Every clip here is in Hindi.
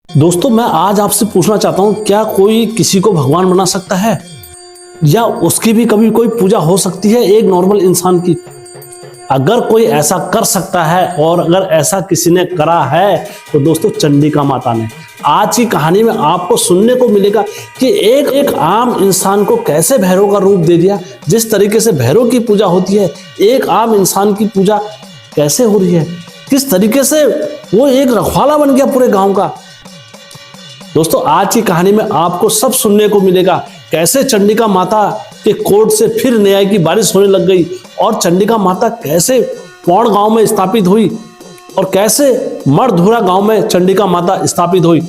दोस्तों मैं आज आपसे पूछना चाहता हूं, क्या कोई किसी को भगवान बना सकता है या उसकी भी कभी कोई पूजा हो सकती है एक नॉर्मल इंसान की? अगर कोई ऐसा कर सकता है और अगर ऐसा किसी ने करा है तो दोस्तों चंडिका माता ने। आज की कहानी में आपको सुनने को मिलेगा कि एक आम इंसान को कैसे भैरव का रूप दे दिया। जिस तरीके से भैरव की पूजा होती है, एक आम इंसान की पूजा कैसे हो रही है, किस तरीके से वो एक रखवाला बन गया पूरे गांव का। दोस्तों आज की कहानी में आपको सब सुनने को मिलेगा, कैसे चंडिका माता के कोर्ट से फिर न्याय की बारिश होने लग गई और चंडिका माता कैसे पौड़ गांव में स्थापित हुई और कैसे मरधुरा गांव में चंडिका माता स्थापित हुई।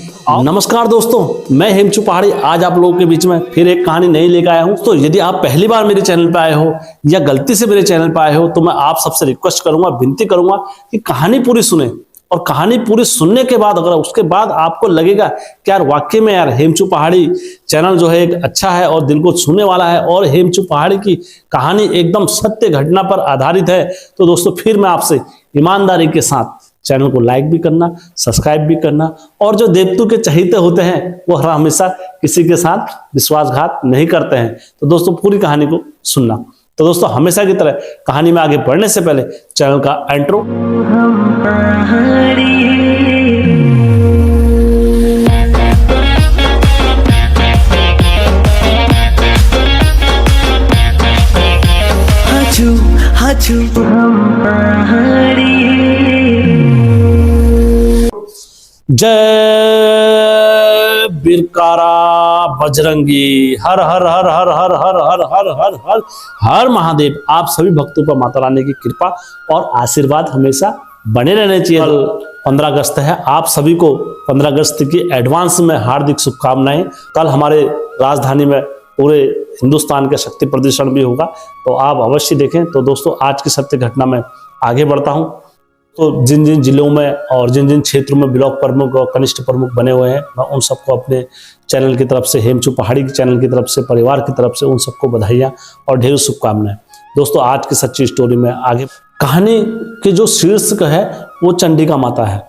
नमस्कार दोस्तों, मैं हेमचू पहाड़ी आज आप लोगों के बीच में फिर एक कहानी नहीं लेकर आया हूं। तो यदि आप पहली बार मेरे चैनल पर आए हो या गलती से मेरे चैनल पर आए हो तो मैं आप सबसे रिक्वेस्ट करूंगा, विनती करूंगा कि कहानी पूरी सुने। और कहानी पूरी सुनने के बाद अगर उसके बाद आपको लगेगा कि यार वाकई में यार हेमचू पहाड़ी चैनल जो है एक अच्छा है और दिल को छूने वाला है और हेमचू पहाड़ी की कहानी एकदम सत्य घटना पर आधारित है, तो दोस्तों फिर मैं आपसे ईमानदारी के साथ चैनल को लाइक भी करना, सब्सक्राइब भी करना। और जो देवतू के चहेते होते हैं वो हमेशा किसी के साथ विश्वासघात नहीं करते हैं। तो दोस्तों पूरी कहानी को सुनना। तो दोस्तों हमेशा की तरह कहानी में आगे बढ़ने से पहले चैनल का इंट्रो। जय बिरकारा बजरंगी, हर हर हर हर हर हर हर हर हर हर हर महादेव। आप सभी भक्तों पर माता रानी की कृपा और आशीर्वाद हमेशा बने रहने चाहिए। 15 अगस्त है, आप सभी को 15 अगस्त की एडवांस में हार्दिक शुभकामनाएं। कल हमारे राजधानी में पूरे हिंदुस्तान का शक्ति प्रदर्शन भी होगा, तो आप अवश्य देखें। तो दोस्तों आज की सत्य घटना में आगे बढ़ता हूं। तो जिन जिन जिलों में और जिन जिन क्षेत्रों में ब्लॉक प्रमुख और कनिष्ठ प्रमुख बने हुए हैं, मैं उन सबको अपने चैनल की तरफ से, हेमचू पहाड़ी के चैनल की तरफ से, परिवार की तरफ से उन सबको बधाइयाँ और ढेर शुभकामनाएं। दोस्तों आज की सच्ची स्टोरी में आगे, कहानी के जो शीर्षक है वो चंडिका माता है।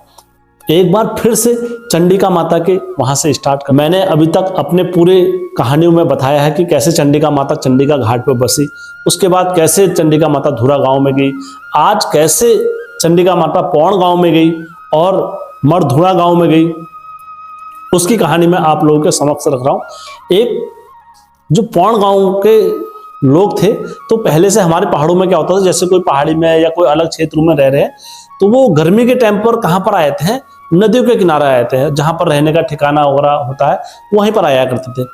एक बार फिर से चंडिका माता के वहां से स्टार्ट कर। मैंने अभी तक अपने पूरे कहानियों में बताया है कि कैसे चंडिका माता चंडिका घाट पर बसी, उसके बाद कैसे चंडिका माता धुरा गांव में गई, आज कैसे चंडिका माता पौड़ गांव में गई और मरधुरा गांव में गई, उसकी कहानी मैं आप लोगों के समक्ष रख रहा हूं। एक जो पौड़ गांव के लोग थे, तो पहले से हमारे पहाड़ों में क्या होता था, जैसे कोई पहाड़ी में या कोई अलग क्षेत्र में रह रहे हैं तो वो गर्मी के टाइम पर कहां पर आए थे, नदियों के किनारे आए थे, जहां पर रहने का ठिकाना वगैरह होता है वहीं पर आया करते थे।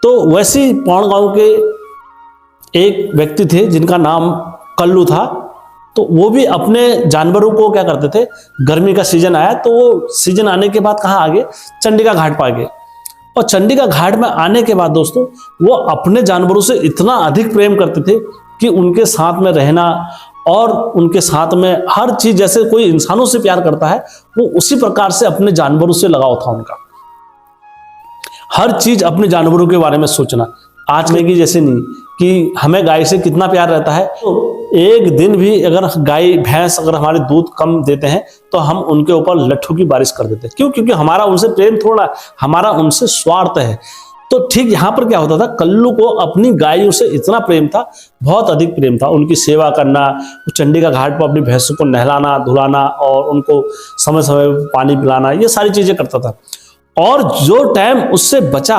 तो वैसे ही पौड़ गांव के एक व्यक्ति थे जिनका नाम कल्लू था। तो वो भी अपने जानवरों को क्या करते थे, गर्मी का सीजन आया तो वो सीजन आने के बाद कहाँ आ गए, चंडिका घाट पर आ गए। और चंडिका घाट में आने के बाद दोस्तों वो अपने जानवरों से इतना अधिक प्रेम करते थे कि उनके साथ में रहना और उनके साथ में हर चीज, जैसे कोई इंसानों से प्यार करता है वो उसी प्रकार से अपने जानवरों से लगाव था उनका। हर चीज अपने जानवरों के बारे में सोचना। आज में की जैसे नहीं कि हमें गाय से कितना प्यार रहता है, तो एक दिन भी अगर गाय भैंस अगर हमारे दूध कम देते हैं तो हम उनके ऊपर लट्ठों की बारिश कर देते हैं। क्यों? क्योंकि हमारा उनसे प्रेम थोड़ा, हमारा उनसे स्वार्थ है। तो ठीक यहाँ पर क्या होता था, कल्लू को अपनी गायों से इतना प्रेम था, बहुत अधिक प्रेम था, उनकी सेवा करना, चंडिका घाट पर अपनी भैंसों को नहलाना धुलाना और उनको समय समय पर पानी पिलाना, ये सारी चीजें करता था। और जो टाइम उससे बचा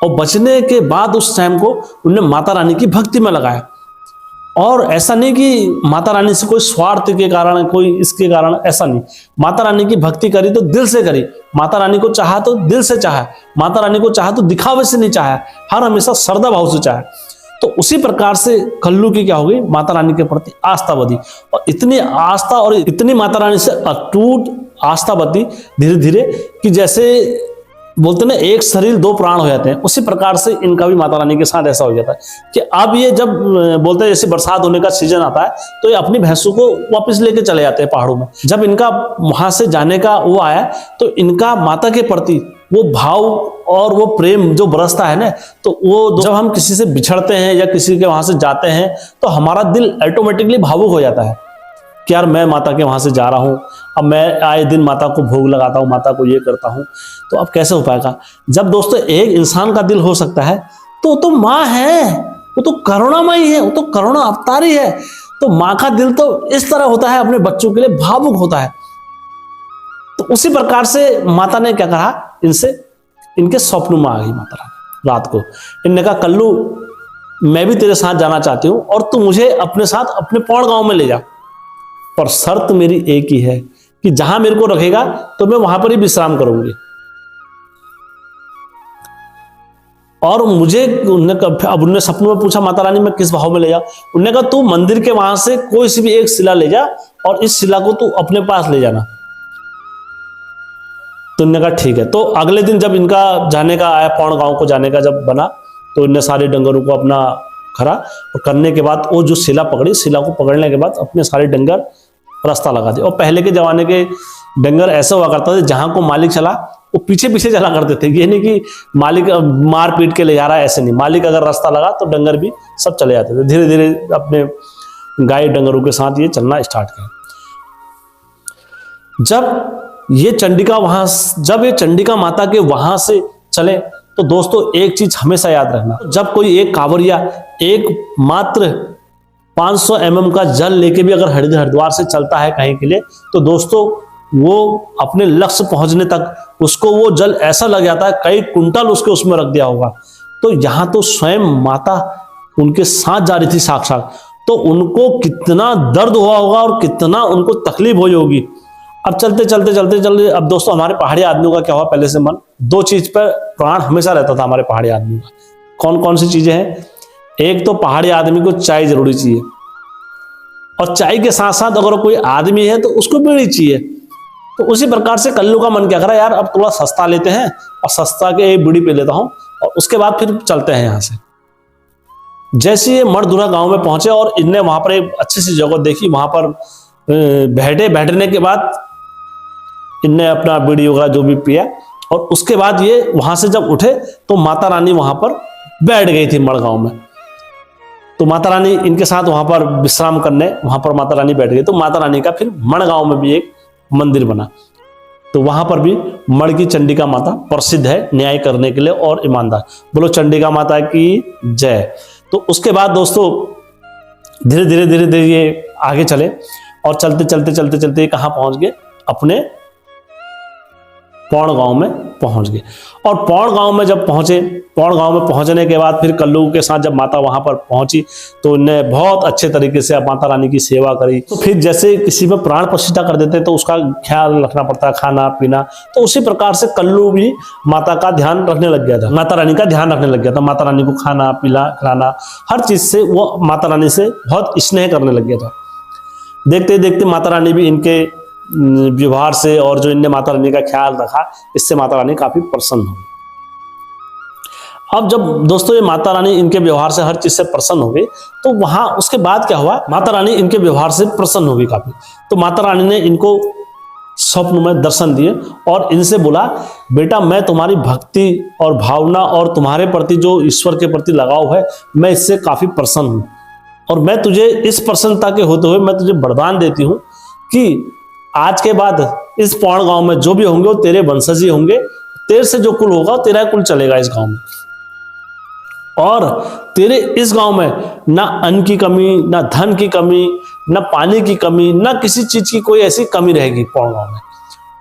और बचने के बाद उस टाइम को उन्होंने माता रानी की भक्ति में लगाया। और ऐसा नहीं कि माता रानी से कोई स्वार्थ के कारण, कोई इसके कारण, ऐसा नहीं। माता रानी की भक्ति करी तो दिल से करी, माता रानी को चाहा तो दिल से चाहा, माता रानी को चाहा तो दिखावे से नहीं चाहा, हर हमेशा श्रद्धा भाव से चाहा। तो उसी प्रकार से कल्लू की क्या हो गई, माता रानी के प्रति आस्था बढ़ी। और इतनी आस्था और इतनी माता रानी से अटूट आस्था बढ़ी धीरे धीरे कि जैसे बोलते ना एक शरीर दो प्राण हो जाते हैं, उसी प्रकार से इनका भी माता रानी के साथ ऐसा हो जाता है कि अब ये जब बोलते हैं जैसे बरसात होने का सीजन आता है तो ये अपनी भैंसों को वापस लेके चले जाते हैं पहाड़ों में। जब इनका वहां से जाने का वो आया तो इनका माता के प्रति वो भाव और वो प्रेम जो बरसता है ना, तो वो जब हम किसी से बिछड़ते हैं या किसी के वहां से जाते हैं तो हमारा दिल ऑटोमेटिकली भावुक हो जाता है कि यार मैं माता के वहां से जा रहा हूँ, अब मैं आए दिन माता को भोग लगाता हूँ, माता को ये करता हूँ, तो अब कैसे हो पाएगा? जब दोस्तों एक इंसान का दिल हो सकता है तो माँ है, वो तो करुणामयी है, वो तो करुणा अवतारी है। तो माँ का दिल तो इस तरह होता है, अपने बच्चों के लिए भावुक होता है। तो उसी प्रकार से माता ने क्या कहा, इनसे इनके स्वप्न में आ गई माता रानी रात को। इनने कहा कल्लू मैं भी तेरे साथ जाना चाहती हूं और तू मुझे अपने साथ अपने पौड़ गांव में ले जा, पर शर्त मेरी एक ही है कि जहां मेरे को रखेगा तो मैं वहां पर ही विश्राम करूंगी। और मुझे अब उनने सपनों में पूछा माता रानी मैं किस भाव में ले जा? उन्होंने कहा तू मंदिर के वहां से कोई सी भी एक शिला ले जा और इस शिला को तू अपने पास ले जाना। तो उन्होंने कहा ठीक है। तो अगले दिन जब इनका जाने का आया, पौड़ गांव को जाने का जब बना, तो इनने सारे डंगरों को अपना खड़ा और करने के बाद वो जो शिला पकड़ी, शिला को पकड़ने के बाद अपने सारे डंगर रास्ता लगा दिए। और पहले के जमाने के डंगर ऐसा हुआ करता था, जहां को मालिक चला वो पीछे पीछे चला करते थे। ये नहीं कि मालिक मार पीट के ले जा रहा है, ऐसे नहीं। मालिक अगर रास्ता लगा तो डंगर भी सब चले जाते थे। धीरे धीरे अपने गाय डंगरों के साथ ये चलना स्टार्ट किया। जब ये चंडिका माता के वहां से चले, तो दोस्तों एक चीज हमेशा याद रखना, जब कोई एक कांवरिया एक मात्र 500 mm का जल लेके भी अगर हरिद्वार से चलता है कहीं के लिए, तो दोस्तों वो अपने लक्ष्य पहुंचने तक उसको वो जल ऐसा लग जाता है कई कुंटल उसके उसमें रख दिया होगा। तो यहां तो स्वयं माता उनके साथ जा रही थी साक्षात, तो उनको कितना दर्द हुआ होगा और कितना उनको तकलीफ हुई होगी। अब चलते अब दोस्तों हमारे पहाड़ी आदमियों का क्या हुआ, पहले से मन दो चीज पर प्राण हमेशा रहता था हमारे पहाड़ी आदमियों का। कौन कौन सी चीजें हैं? एक तो पहाड़ी आदमी को चाय जरूरी चाहिए, और चाय के साथ साथ अगर कोई आदमी है तो उसको बीड़ी चाहिए। तो उसी प्रकार से कल्लू का मन क्या करा, यार अब थोड़ा सस्ता लेते हैं और सस्ता के एक बीड़ी पी लेता हूं और उसके बाद फिर चलते हैं यहां से। जैसे ये मरधुरा गांव में पहुंचे और इनने वहां पर एक अच्छी सी जगह देखी, वहां पर बैठने के बाद इनने अपना बीड़ी वगैरह जो भी पिया, और उसके बाद ये वहां से जब उठे तो माता रानी वहां पर बैठ गई थी मड़गांव में। तो माता रानी इनके साथ वहां पर विश्राम करने वहां पर माता रानी बैठ गई। तो माता रानी का फिर मड़गांव में भी एक मंदिर बना, तो वहां पर भी मड़ की चंडिका माता प्रसिद्ध है न्याय करने के लिए और ईमानदार। बोलो चंडिका माता की जय। तो उसके बाद दोस्तों धीरे धीरे ये आगे चले और चलते कहां पहुंच गए, अपने पौड़ गांव में पहुंच गए। और पौड़ गांव में जब पहुंचे, पौड़ गांव में पहुंचने के बाद फिर कल्लू के साथ जब माता वहां पर पहुंची तो उन्होंने बहुत अच्छे तरीके से माता रानी की सेवा करी। तो फिर जैसे किसी में प्राण प्रतिष्ठा कर देते तो उसका ख्याल रखना पड़ता है, खाना पीना, तो उसी प्रकार से कल्लू भी माता का ध्यान रखने लग गया था, माता रानी का ध्यान रखने लग गया था। माता रानी को खाना पीना खिलाना, हर चीज से वो माता रानी से बहुत स्नेह करने लग गया था। देखते देखते माता रानी भी इनके व्यवहार से और जो इनने माता रानी का ख्याल रखा, इससे माता रानी काफी प्रसन्न हुई। अब जब दोस्तों ये माता रानी इनके व्यवहार से हर चीज से प्रसन्न हो गई, तो वहां उसके बाद क्या हुआ, माता रानी इनके व्यवहार से प्रसन्न हो गई काफी। तो माता रानी ने इनको स्वप्न में दर्शन दिए और इनसे बोला, बेटा मैं तुम्हारी भक्ति और भावना और तुम्हारे प्रति जो ईश्वर के प्रति लगाव है, मैं इससे काफी प्रसन्न हूं, और मैं तुझे इस प्रसन्नता के होते हुए मैं तुझे वरदान देती हूं कि आज के बाद इस पौड़ गांव में जो भी होंगे वो तेरे वंशज ही होंगे। तेरे से जो कुल होगा तेरा कुल चलेगा इस गांव में, और तेरे इस गांव में ना अन्न की कमी, ना धन की कमी, ना पानी की कमी, ना किसी चीज की कोई ऐसी कमी रहेगी पौड़ गांव में।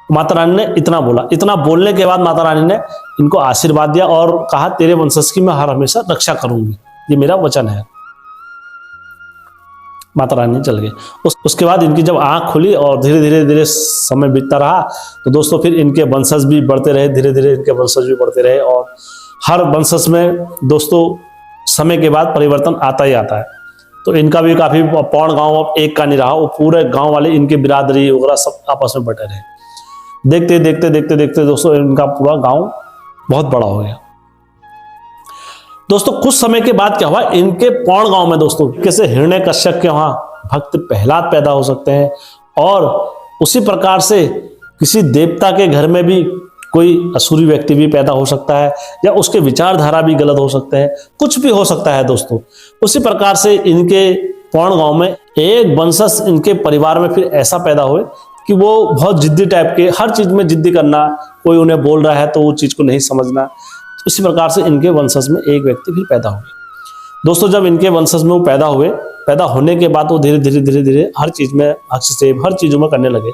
माता रानी ने इतना बोला। इतना बोलने के बाद माता रानी ने इनको आशीर्वाद दिया और कहा, तेरे वंशज की मैं हर हमेशा रक्षा करूंगी, ये मेरा वचन है। माता रानी चल गए। उसके बाद इनकी जब आंख खुली और धीरे धीरे समय बीतता रहा, तो दोस्तों फिर इनके वंशज भी बढ़ते रहे, धीरे धीरे इनके वंशज भी बढ़ते रहे, और हर वंशज में दोस्तों समय के बाद परिवर्तन आता ही आता है। तो इनका भी काफी पौड़ गांव एक का नहीं रहा, वो पूरे गांव वाले इनके बिरादरी वगैरह सब आपस में बटे रहे। देखते दोस्तों इनका पूरा गांव बहुत बड़ा हो गया। दोस्तों कुछ समय के बाद क्या हुआ, इनके पौड़ गांव में दोस्तों कैसे हिरण्यकश्यप के वहां भक्त प्रहलाद पैदा हो सकते हैं, और उसी प्रकार से किसी देवता के घर में भी कोई असुरी व्यक्ति भी पैदा हो सकता है, या उसके विचारधारा भी गलत हो सकते हैं, कुछ भी हो सकता है दोस्तों। उसी प्रकार से इनके पौड़ गांव में एक वंशज इनके परिवार में फिर ऐसा पैदा हुए कि वो बहुत जिद्दी टाइप के, हर चीज में जिद्दी करना, कोई उन्हें बोल रहा है तो वो चीज को नहीं समझना। इसी प्रकार से इनके वंशज में एक व्यक्ति फिर पैदा हुए। दोस्तों जब इनके वंशज में वो पैदा हुए, पैदा होने के बाद वो धीरे धीरे धीरे धीरे हर चीज में हस्तक्षेप हर चीजों में करने लगे।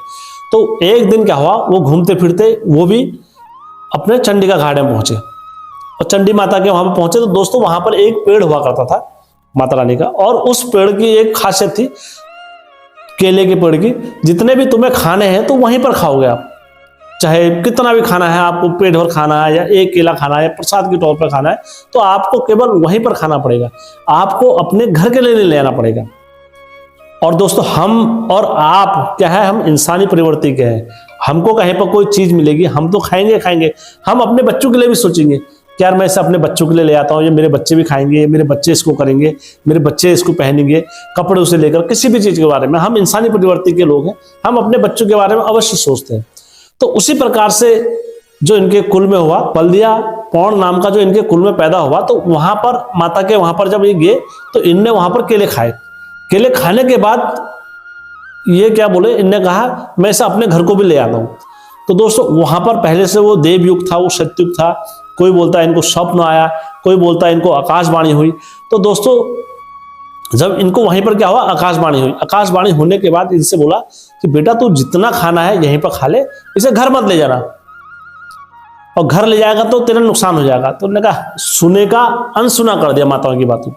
तो एक दिन क्या हुआ, वो घूमते फिरते वो भी अपने चंडिका घाट में पहुंचे और चंडी माता के वहां पर पहुंचे। तो दोस्तों वहां पर एक पेड़ हुआ करता था माता रानी का, और उस पेड़ की एक खासियत थी, केले के पेड़ की, जितने भी तुम्हें खाने हैं तो वहीं पर खाओगे आप, चाहे कितना भी खाना है, आपको पेट भर खाना है या एक केला खाना है या प्रसाद के तौर पर खाना है, तो आपको केवल वहीं पर खाना पड़ेगा, आपको अपने घर के लिए नहीं ले आना पड़ेगा। और दोस्तों हम और आप क्या है, हम इंसानी प्रवृत्ति के हैं, हमको कहीं पर कोई चीज मिलेगी हम तो खाएंगे खाएंगे। हम अपने बच्चों के लिए भी सोचेंगे कि यार मैं इसे अपने बच्चों के लिए ले आता हूँ, ये मेरे बच्चे भी खाएंगे, मेरे बच्चे इसको करेंगे, मेरे बच्चे इसको पहनेंगे, कपड़े से लेकर किसी भी चीज के बारे में हम इंसानी प्रवृत्ति के लोग हैं, हम अपने बच्चों के बारे में अवश्य सोचते हैं। तो उसी प्रकार से जो इनके कुल में हुआ, बल्दिया पौड़ नाम का जो इनके कुल में पैदा हुआ, तो वहां पर माता के वहां पर जब ये गए तो इनने वहां पर केले खाए। केले खाने के बाद ये क्या बोले, इनने कहा मैं इसे अपने घर को भी ले आता हूं। तो दोस्तों वहां पर पहले से वो देवयुग था, वो सत्युग था, कोई बोलता है इनको स्वप्न आया, कोई बोलता है इनको आकाशवाणी हुई। तो दोस्तों जब इनको वहीं पर क्या हुआ, आकाशवाणी हुई। आकाशवाणी होने के बाद इनसे बोला कि बेटा तू जितना खाना है यहीं पर खा ले, इसे घर मत ले जाना, और घर ले जाएगा तो तेरा नुकसान हो जाएगा। तो उन्होंने कहा सुने का अनसुना कर दिया माताओं की बातों।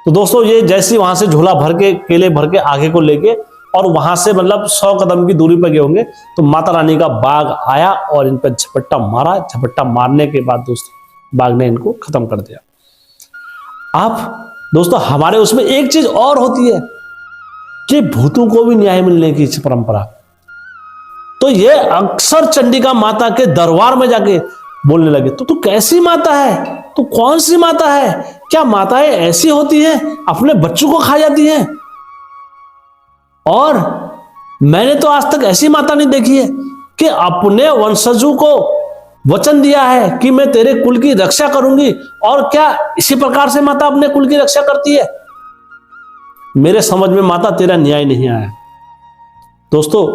तो दोस्तों ये जैसे वहां से झोला भर के केले भर के आगे को लेके, और वहां से मतलब 100 कदम की दूरी पर गए होंगे, तो माता रानी का बाघ आया और इन पर झपट्टा मारा। झपट्टा मारने के बाद दोस्तों बाघ ने इनको खत्म कर दिया। अब दोस्तों हमारे उसमें एक चीज और होती है कि भूतों को भी न्याय मिलने की परंपरा। तो ये अक्सर चंडिका माता के दरबार में जाके बोलने लगे, तो तू कैसी माता है, तू कौन सी माता है, क्या माताएं ऐसी होती हैं अपने बच्चों को खा जाती हैं? और मैंने तो आज तक ऐसी माता नहीं देखी है कि अपने वंशजों को वचन दिया है कि मैं तेरे कुल की रक्षा करूंगी, और क्या इसी प्रकार से माता अपने कुल की रक्षा करती है? मेरे समझ में माता तेरा न्याय नहीं आया। दोस्तों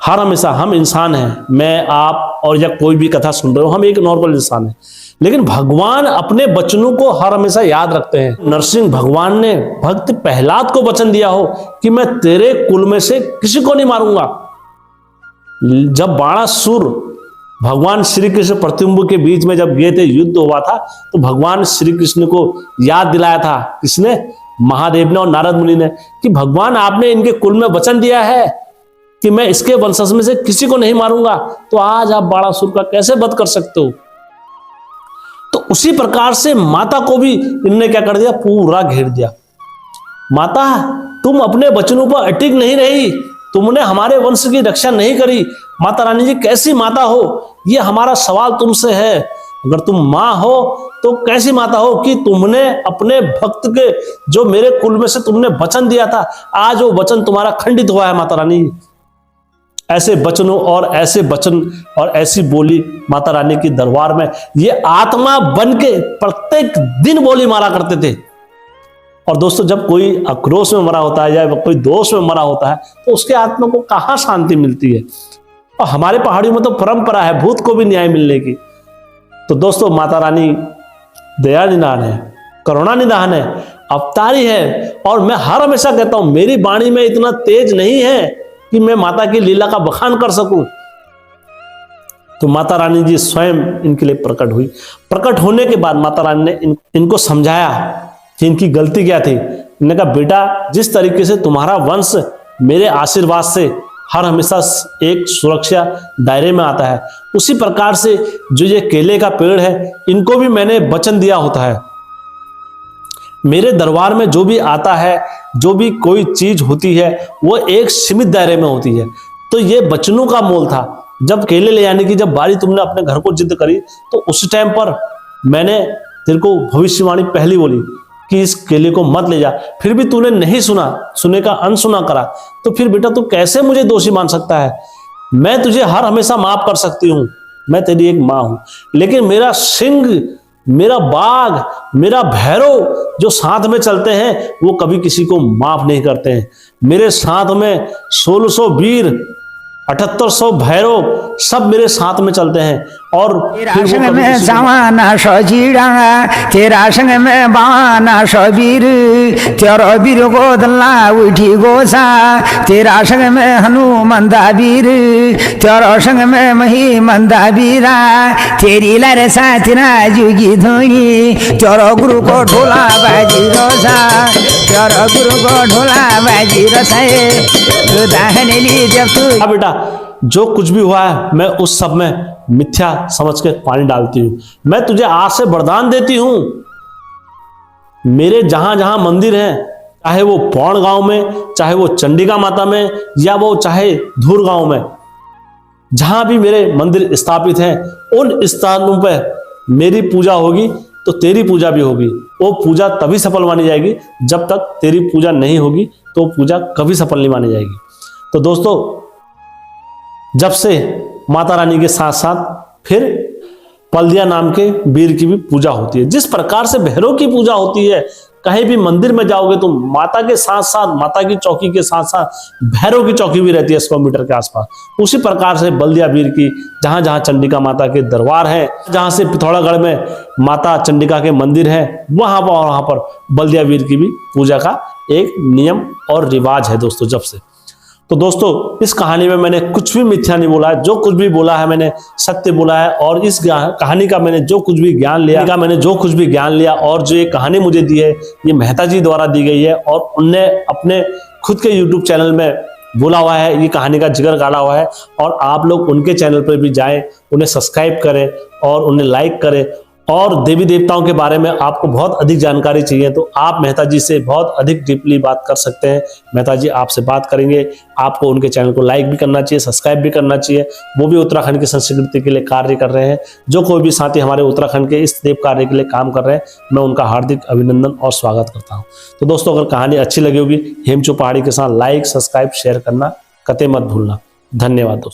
हर हमेशा हम इंसान हैं, मैं आप और या कोई भी कथा सुन रहे हो, हम एक नॉर्मल इंसान है, लेकिन भगवान अपने वचनों को हर हमेशा याद रखते हैं। नरसिंह भगवान ने भक्त प्रहलाद को वचन दिया हो कि मैं तेरे कुल में से किसी को नहीं मारूंगा। जब बाणासुर भगवान श्री कृष्ण प्रतिबिंब के बीच में जब गए थे, युद्ध हुआ था, तो भगवान श्री कृष्ण को याद दिलाया था किसने, महादेव ने और नारद मुनि ने, कि भगवान आपने इनके कुल में वचन दिया है कि मैं इसके वंशज में से किसी को नहीं मारूंगा, तो आज आप बाणासुर का कैसे वध कर सकते हो? तो उसी प्रकार से माता को भी इनने क्या कर दिया, पूरा घेर दिया। माता तुम अपने वचनों पर अटिक नहीं रही, तुमने हमारे वंश की रक्षा नहीं करी। माता रानी जी कैसी माता हो, ये हमारा सवाल तुमसे है। अगर तुम मां हो तो कैसी माता हो कि तुमने अपने भक्त के, जो मेरे कुल में से तुमने वचन दिया था, आज वो वचन तुम्हारा खंडित हुआ है। माता रानी ऐसे वचनों और ऐसे वचन और ऐसी बोली माता रानी की दरबार में ये आत्मा बन के प्रत्येक दिन बोली मारा करते थे। और दोस्तों जब कोई आक्रोश में मरा होता है या कोई दोष में मरा होता है, तो उसके आत्मा को कहां शांति मिलती है। और हमारे पहाड़ियों में तो परंपरा है भूत को भी न्याय मिलने की। तो दोस्तों माता रानी दया निधान है, करुणा निधान है, अवतारी है। और मैं हर हमेशा कहता हूं मेरी वाणी में इतना तेज नहीं है कि मैं माता की लीला का बखान कर सकूं। तो माता रानी जी स्वयं इनके लिए प्रकट हुई। प्रकट होने के बाद माता रानी ने इनको समझाया कि इनकी गलती क्या थी। इन्होंने कहा बेटा जिस तरीके से तुम्हारा वंश मेरे आशीर्वाद से हर हमेशा एक सुरक्षा दायरे में आता है, उसी प्रकार से जो ये केले का पेड़ है इनको भी मैंने वचन दिया होता है। मेरे दरबार में जो भी आता है, जो भी कोई चीज होती है, वो एक सीमित दायरे में होती है। तो ये वचनों का मोल था। जब केले ले आने की जब बारी तुमने अपने घर को जिद करी, तो उस टाइम पर मैंने तेरे को भविष्यवाणी पहली बोली कि इस केले को मत ले जा, फिर भी तूने नहीं सुना, सुने का अनसुना करा, तो फिर बेटा तू कैसे मुझे दोषी मान सकता है? मैं तुझे हर हमेशा माफ कर सकती हूँ, मैं तेरी एक माँ हूं, लेकिन मेरा सिंह मेरा बाघ, मेरा भैरव जो साथ में चलते हैं वो कभी किसी को माफ नहीं करते हैं। मेरे साथ में 1600 वीर, 7800 भैरव सब मेरे साथ में चलते हैं। और तेरा संग में जवाना सजीड़ा, तेरा संग में बाना सबीर, तेरा वीर गोदला उठी गोसा, तेरा संग में हनुमंदा वीर, तेरा संग में मही मंदा वीरा, तेरी लर साथना जुगी धोनी, तेरा गुरु को ढोला बाजी रोसा, तेरा गुरु को ढोला बाजी रसाए दाहने ली जब तू। बेटा जो कुछ भी हुआ है मैं उस सब में मिथ्या समझ के पानी डालती हूं। मैं तुझे आज से वरदान देती हूं, मेरे जहां जहां मंदिर हैं, चाहे वो पौड़ गांव में, चाहे वो चंडिका माता में, या वो चाहे धूर गांव में, जहां भी मेरे मंदिर स्थापित हैं उन स्थानों पर मेरी पूजा होगी तो तेरी पूजा भी होगी। वो पूजा तभी सफल मानी जाएगी, जब तक तेरी पूजा नहीं होगी तो पूजा कभी सफल नहीं मानी जाएगी। तो दोस्तों, जब से माता रानी के साथ साथ फिर बल्दिया नाम के वीर की भी पूजा होती है, जिस प्रकार से भैरव की पूजा होती है, कहीं भी मंदिर में जाओगे तो माता के साथ साथ, माता की चौकी के साथ साथ भैरव की चौकी भी रहती है 100 मीटर के आसपास। उसी प्रकार से बल्दिया वीर की जहां जहां चंडिका माता के दरबार है, जहां से पिथौरागढ़ में माता चंडिका के मंदिर है, वहां पर बल्दिया वीर की भी पूजा का एक नियम और रिवाज है दोस्तों, जब से। तो दोस्तों, इस कहानी में मैंने कुछ भी मिथ्या नहीं बोला है, जो कुछ भी बोला है मैंने सत्य बोला है। और इस कहानी का मैंने जो कुछ भी ज्ञान लिया और जो ये कहानी मुझे दी है ये मेहता जी द्वारा दी गई है, और उनने अपने खुद के YouTube चैनल में बोला हुआ है, ये कहानी का जिक्र गाड़ा हुआ है। और आप लोग उनके चैनल पर भी जाएं, उन्हें सब्सक्राइब करें और उन्हें लाइक करें। और देवी देवताओं के बारे में आपको बहुत अधिक जानकारी चाहिए तो आप मेहता जी से बहुत अधिक डीपली बात कर सकते हैं। मेहता जी आपसे बात करेंगे। आपको उनके चैनल को लाइक भी करना चाहिए, सब्सक्राइब भी करना चाहिए। वो भी उत्तराखंड की संस्कृति के लिए कार्य कर रहे हैं। जो कोई भी साथी हमारे उत्तराखंड के इस देव कार्य के लिए काम कर रहे हैं, मैं उनका हार्दिक अभिनंदन और स्वागत करता हूँ। तो दोस्तों, अगर कहानी अच्छी लगी होगी, हेमचू पहाड़ी के साथ लाइक, सब्सक्राइब, शेयर करना कतई मत भूलना। धन्यवाद दोस्तों।